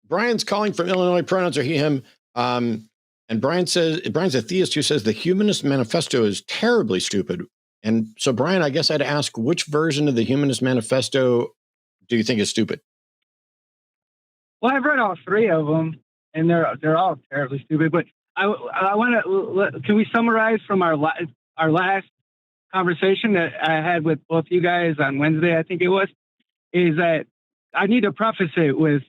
Brian's calling from Illinois. Pronouns are he, him. And Brian's a theist who says the Humanist Manifesto is terribly stupid. And so, Brian, I guess I'd ask, which version of the Humanist Manifesto do you think is stupid? Well, I've read all three of them, and they're all terribly stupid. But I want to, can we summarize from our last conversation that I had with both you guys on Wednesday, I think it was, is that I need to preface it with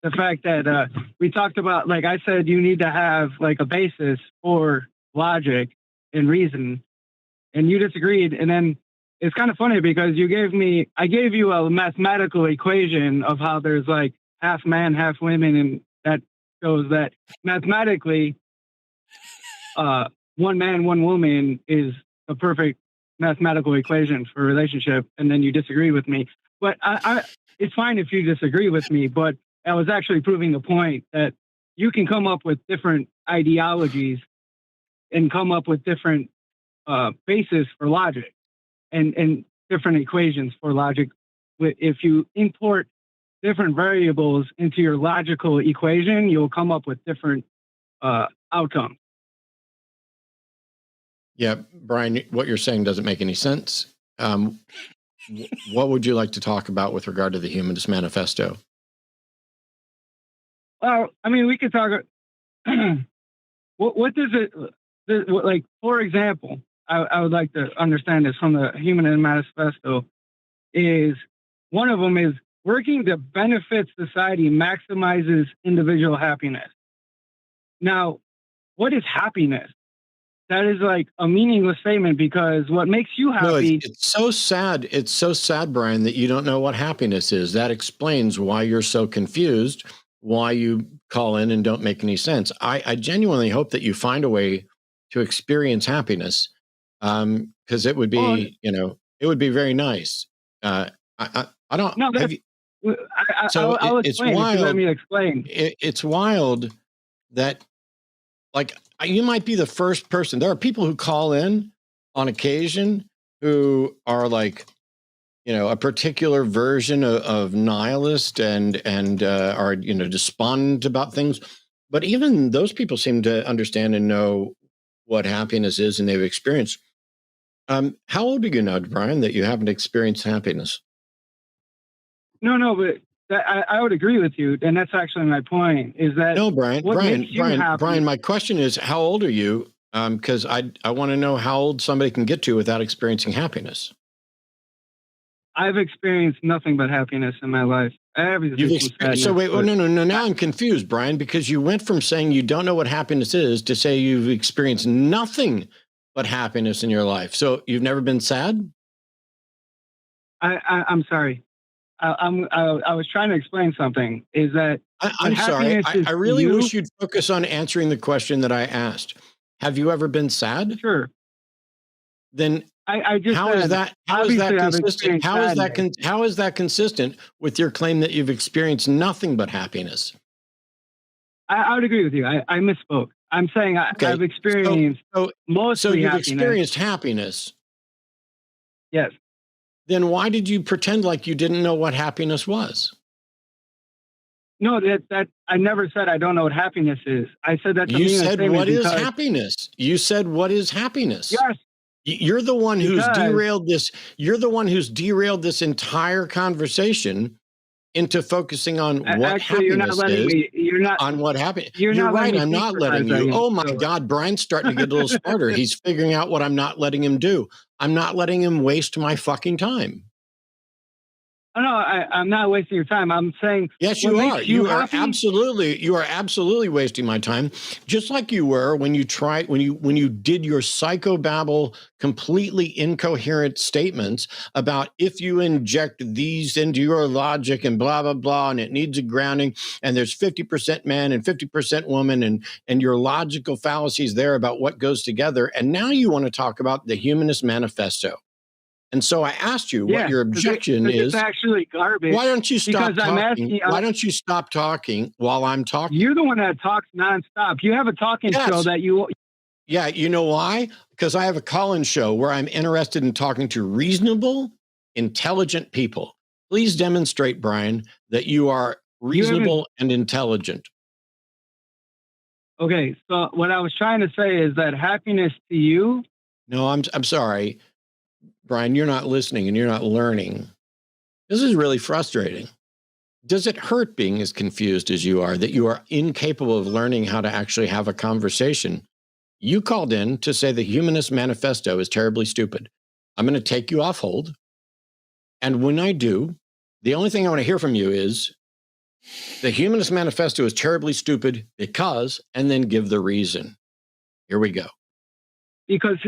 the fact that we talked about, like I said, you need to have like a basis for logic and reason, and you disagreed. And then it's kind of funny because I gave you a mathematical equation of how there's like half man, half women, and that shows that mathematically, one man, one woman is a perfect mathematical equation for a relationship. And then you disagree with me, but it's fine if you disagree with me, but I was actually proving the point that you can come up with different ideologies and come up with different bases for logic and different equations for logic. If you import different variables into your logical equation, you'll come up with different outcomes. Yeah, Brian, what you're saying doesn't make any sense. What would you like to talk about with regard to the Humanist Manifesto? Well, I mean, we could talk. What does it like? For example, I would like to understand this from the Humanist Manifesto. Is one of them is working to benefit society maximizes individual happiness. Now, what is happiness? That is like a meaningless statement because what makes you happy? No, it's so sad. It's so sad, Brian, that you don't know what happiness is. That explains why you're so confused, why you call in and don't make any sense. I genuinely hope that you find a way to experience happiness, because it would be, it would be very nice. I don't. No, I'll it's explain. wild. Let me explain. It's wild that, like, you might be the first person. There are people who call in on occasion who are like, a particular version of nihilist and are, despondent about things. But even those people seem to understand and know what happiness is, and they've experienced. How old are you now, Brian, that you haven't experienced happiness? No, but I would agree with you, and that's actually my point. Is that no, Brian? Brian, my question is, how old are you? Because I want to know how old somebody can get to without experiencing happiness. I've experienced nothing but happiness in my life. So wait, no. Now I'm confused, Brian, because you went from saying you don't know what happiness is to say you've experienced nothing but happiness in your life. So you've never been sad? I'm sorry. I was trying to explain something. Is that I'm sorry. I really wish you'd focus on answering the question that I asked. Have you ever been sad? Sure. Then I just how is that consistent? How is that consistent with your claim that you've experienced nothing but happiness? I would agree with you. I misspoke. I'm saying I've experienced mostly So you've happiness. experienced happiness. Yes. Then why did you pretend like you didn't know what happiness was? No, that I never said I don't know what happiness is. I said that you said what is happiness. You said what is happiness. Yes. You're the one who's derailed this. You're the one who's derailed this entire conversation into focusing on what happiness is. On what happened. You're right. I'm not letting you. Oh my God, Brian's starting to get a little smarter. He's figuring out what I'm not letting him do. I'm not letting him waste my fucking time. Oh, no, I'm not wasting your time. I'm saying yes, you are. You are absolutely wasting my time, just like you were when you did your psychobabble, completely incoherent statements about if you inject these into your logic and blah blah blah, and it needs a grounding, and there's 50% man and 50% woman, and your logical fallacies there about what goes together, and now you want to talk about the Humanist Manifesto. And so I asked you what your objection is. It's actually garbage. Why don't you stop talking? Why don't you stop talking while I'm talking? You're the one that talks nonstop. You have a talking show that you. Yeah, you know why? Because I have a call-in show where I'm interested in talking to reasonable, intelligent people. Please demonstrate, Brian, that you are reasonable, and intelligent. Okay, so what I was trying to say is that happiness to you. No, I'm sorry, Brian, you're not listening and you're not learning. This is really frustrating. Does it hurt being as confused as you are, that you are incapable of learning how to actually have a conversation? You called in to say the Humanist Manifesto is terribly stupid. I'm going to take you off hold. And when I do, the only thing I want to hear from you is the Humanist Manifesto is terribly stupid because, and then give the reason. Here we go. Because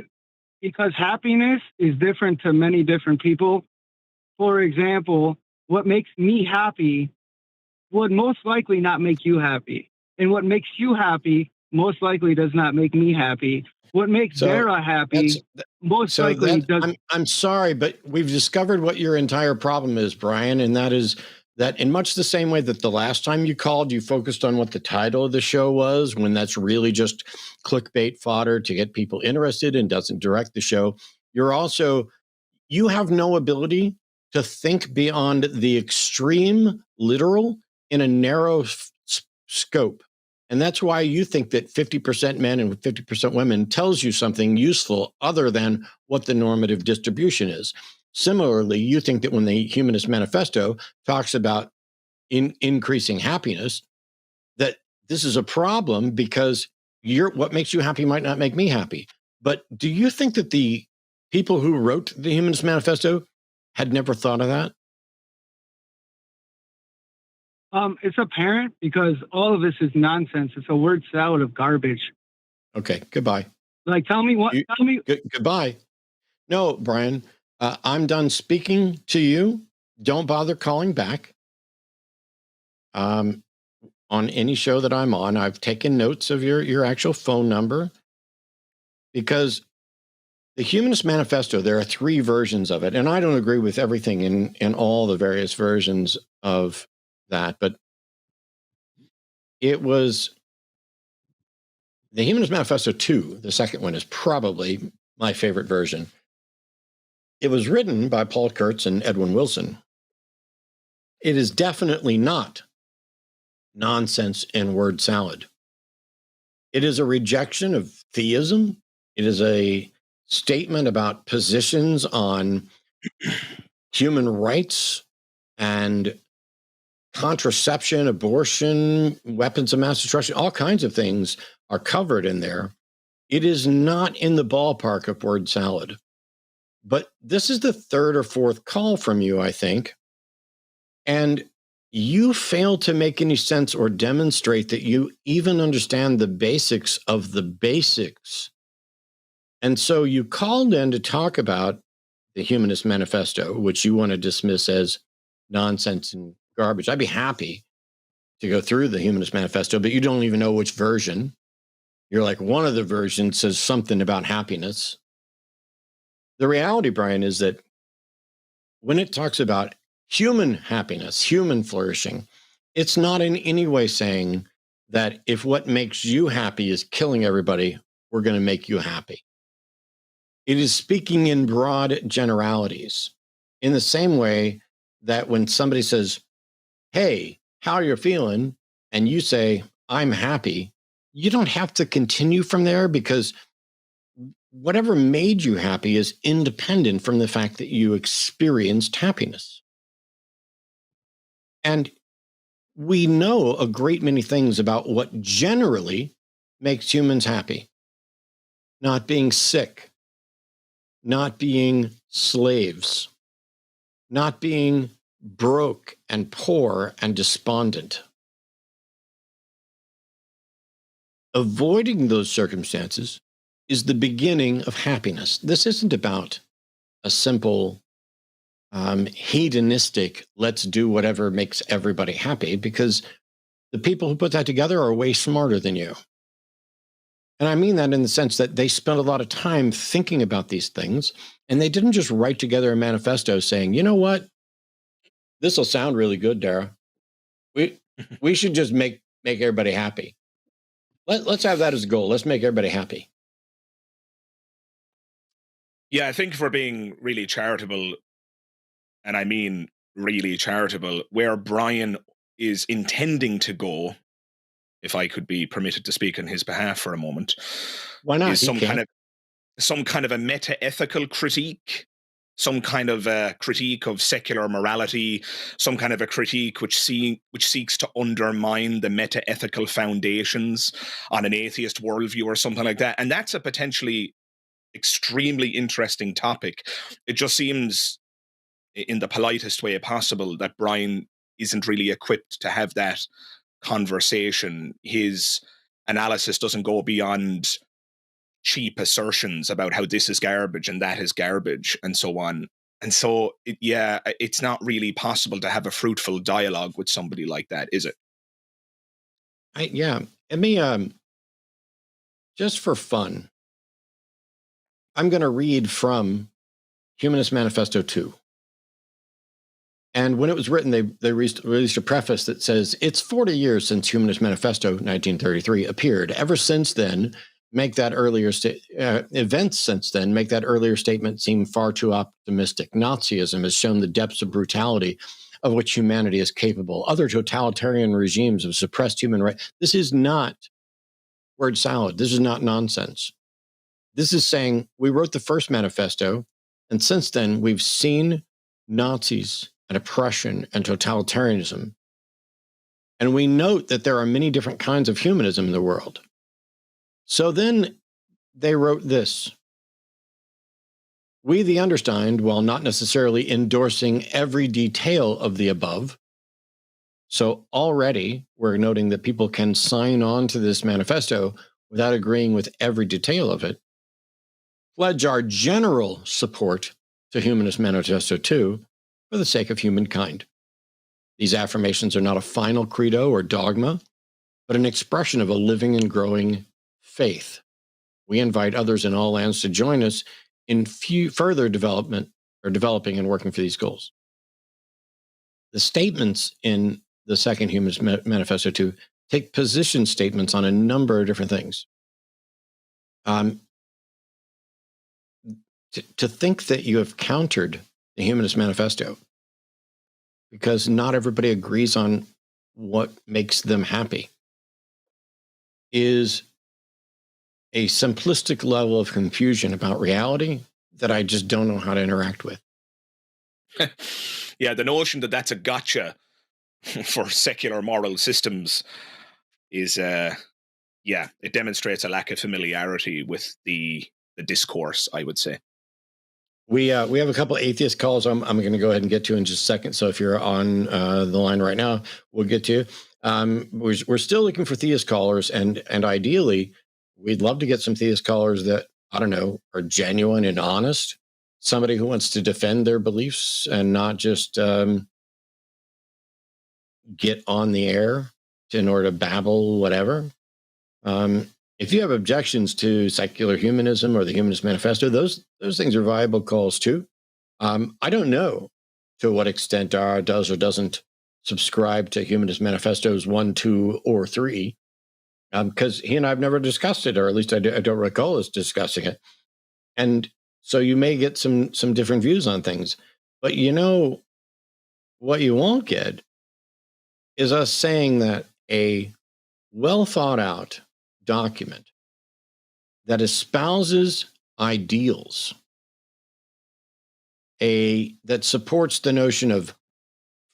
happiness is different to many different people. For example, what makes me happy would most likely not make you happy. And what makes you happy most likely does not make me happy. What makes Dara happy most likely does. I'm sorry, but we've discovered what your entire problem is, Brian, and that is that in much the same way that the last time you called, you focused on what the title of the show was, when that's really just clickbait fodder to get people interested and doesn't direct the show. You have no ability to think beyond the extreme literal in a narrow scope. And that's why you think that 50% men and 50% women tells you something useful other than what the normative distribution is. Similarly, you think that when the Humanist Manifesto talks about increasing happiness, that this is a problem because what makes you happy might not make me happy. But do you think that the people who wrote the Humanist Manifesto had never thought of that? It's apparent because all of this is nonsense. It's a word salad of garbage. Okay, goodbye. Like, tell me. Goodbye. No, Brian, I'm done speaking to you. Don't bother calling back. On any show that I'm on, I've taken notes of your actual phone number, because the Humanist Manifesto, there are 3 versions of it, and I don't agree with everything in all the various versions of that, but it was the Humanist Manifesto II, the second one, is probably my favorite version. It was written by Paul Kurtz and Edwin Wilson. It is definitely not nonsense and word salad. It is a rejection of theism. It is a statement about positions on human rights and contraception, abortion, weapons of mass destruction, all kinds of things are covered in there. It is not in the ballpark of word salad. But this is the 3rd or 4th call from you, I think. And you fail to make any sense or demonstrate that you even understand the basics of the basics. And so you called in to talk about the Humanist Manifesto, which you want to dismiss as nonsense and garbage. I'd be happy to go through the Humanist Manifesto, but you don't even know which version. You're like, one of the versions says something about happiness. The reality, Brian, is that when it talks about human happiness, human flourishing, it's not in any way saying that if what makes you happy is killing everybody, we're going to make you happy. It is speaking in broad generalities, in the same way that when somebody says, hey, how are you feeling? And you say, I'm happy, you don't have to continue from there, because whatever made you happy is independent from the fact that you experienced happiness. And we know a great many things about what generally makes humans happy. Not being sick, not being slaves, not being broke and poor and despondent. Avoiding those circumstances is the beginning of happiness. This isn't about a simple hedonistic, let's do whatever makes everybody happy, because the people who put that together are way smarter than you. And I mean that in the sense that they spent a lot of time thinking about these things, and they didn't just write together a manifesto saying, you know what, this will sound really good, Dara. We should just make everybody happy. Let's have that as a goal. Let's make everybody happy. Yeah, I think if we're being really charitable, and I mean really charitable, where Brian is intending to go, if I could be permitted to speak on his behalf for a moment, Why not? is some kind of a meta-ethical critique, some kind of a critique of secular morality, some kind of a critique which seeks to undermine the meta-ethical foundations on an atheist worldview or something like that. And that's a potentially extremely interesting topic. It just seems, in the politest way possible, that Brian isn't really equipped to have that conversation. His analysis doesn't go beyond cheap assertions about how this is garbage and that is garbage and so on. And so, it's not really possible to have a fruitful dialogue with somebody like that, is it? Let me, just for fun, I'm going to read from Humanist Manifesto II. And when it was written, they released a preface that says, it's 40 years since Humanist Manifesto 1933 appeared. Ever since then, events since then make that earlier statement seem far too optimistic. Nazism has shown the depths of brutality of which humanity is capable. Other totalitarian regimes have suppressed human rights. This is not word salad. This is not nonsense. This is saying we wrote the first manifesto, and since then we've seen Nazis and oppression and totalitarianism. And we note that there are many different kinds of humanism in the world. So then they wrote this. We, the undersigned, while not necessarily endorsing every detail of the above, so already we're noting that people can sign on to this manifesto without agreeing with every detail of it, pledge our general support to Humanist Manifesto II for the sake of humankind. These affirmations are not a final credo or dogma, but an expression of a living and growing faith. We invite others in all lands to join us in further development or developing and working for these goals. The statements in the second Humanist Manifesto II take position statements on a number of different things. To think that you have countered the Humanist Manifesto because not everybody agrees on what makes them happy is a simplistic level of confusion about reality that I just don't know how to interact with. Yeah, the notion that that's a gotcha for secular moral systems is, it demonstrates a lack of familiarity with the discourse, I would say. We have a couple of atheist calls I'm going to go ahead and get to in just a second. So if you're on the line right now, we'll get to you. We're still looking for theist callers, and ideally, we'd love to get some theist callers that, I don't know, are genuine and honest. Somebody who wants to defend their beliefs and not just get on the air in order to babble whatever. If you have objections to secular humanism or the Humanist Manifesto, those things are viable calls too. I don't know to what extent Dara does or doesn't subscribe to Humanist Manifestos 1, 2, or 3, because he and I have never discussed it, or at least I don't recall us discussing it. And so you may get some different views on things. But you know what you won't get is us saying that a well thought out document that espouses ideals, that supports the notion of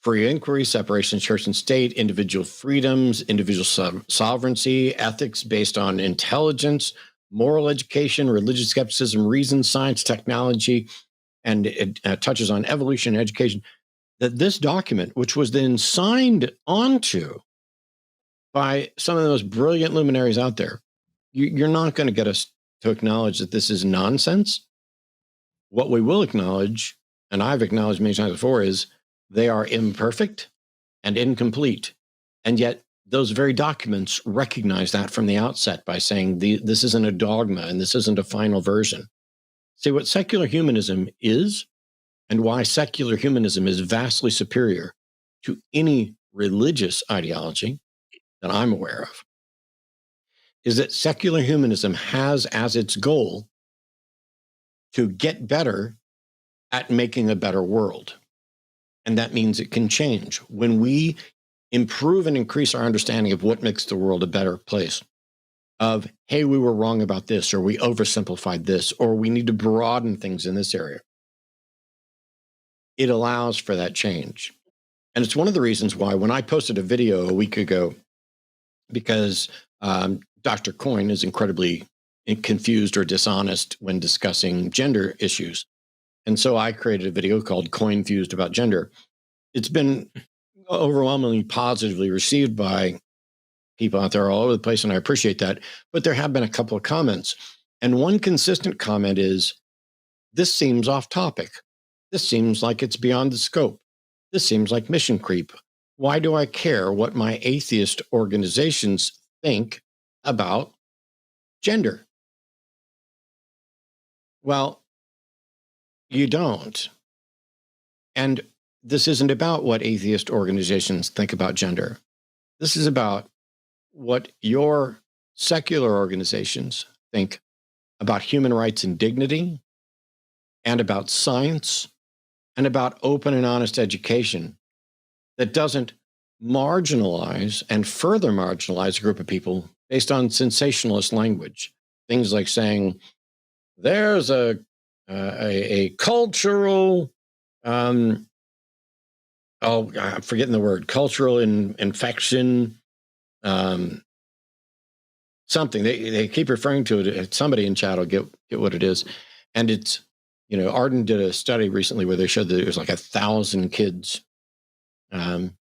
free inquiry, separation of church and state, individual freedoms, individual sovereignty, ethics based on intelligence, moral education, religious skepticism, reason, science, technology, and it touches on evolution and education, that this document, which was then signed onto by some of the most brilliant luminaries out there, you're not going to get us to acknowledge that this is nonsense. What we will acknowledge, and I've acknowledged many times before, is they are imperfect and incomplete. And yet those very documents recognize that from the outset by saying this isn't a dogma and this isn't a final version. See, what secular humanism is and why secular humanism is vastly superior to any religious ideology that I'm aware of is that secular humanism has as its goal to get better at making a better world. And that means it can change. When we improve and increase our understanding of what makes the world a better place. Of, hey, we were wrong about this, or we oversimplified this, or we need to broaden things in this area. It allows for that change. And it's one of the reasons why when I posted a video a week ago, because Dr. Coyne is incredibly confused or dishonest when discussing gender issues. And so I created a video called Coyne Fused About Gender. It's been overwhelmingly positively received by people out there all over the place, and I appreciate that. But there have been a couple of comments. And one consistent comment is, this seems off topic. This seems like it's beyond the scope. This seems like mission creep. Why do I care what my atheist organizations think about gender? Well, you don't. And this isn't about what atheist organizations think about gender. This is about what your secular organizations think about human rights and dignity, and about science, and about open and honest education that doesn't marginalize and further marginalize a group of people based on sensationalist language. Things like saying, there's a cultural, I'm forgetting the word, cultural infection, something. They keep referring to it. Somebody in chat will get what it is. And it's, Arden did a study recently where they showed that it was like 1,000 kids. And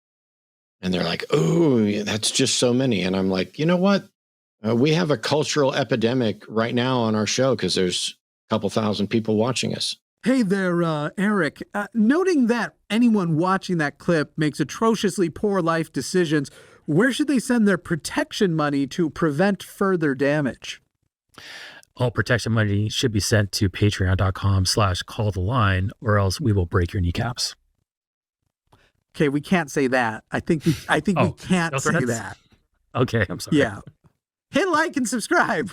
they're like, oh, that's just so many. And I'm like, you know what? We have a cultural epidemic right now on our show because there's a couple thousand people watching us. Hey there, Eric. Noting that anyone watching that clip makes atrociously poor life decisions, where should they send their protection money to prevent further damage? All protection money should be sent to patreon.com/calltheline, or else we will break your kneecaps. Okay, we can't say that. I think we can't say that. Okay, I'm sorry. Yeah. Hit like and subscribe.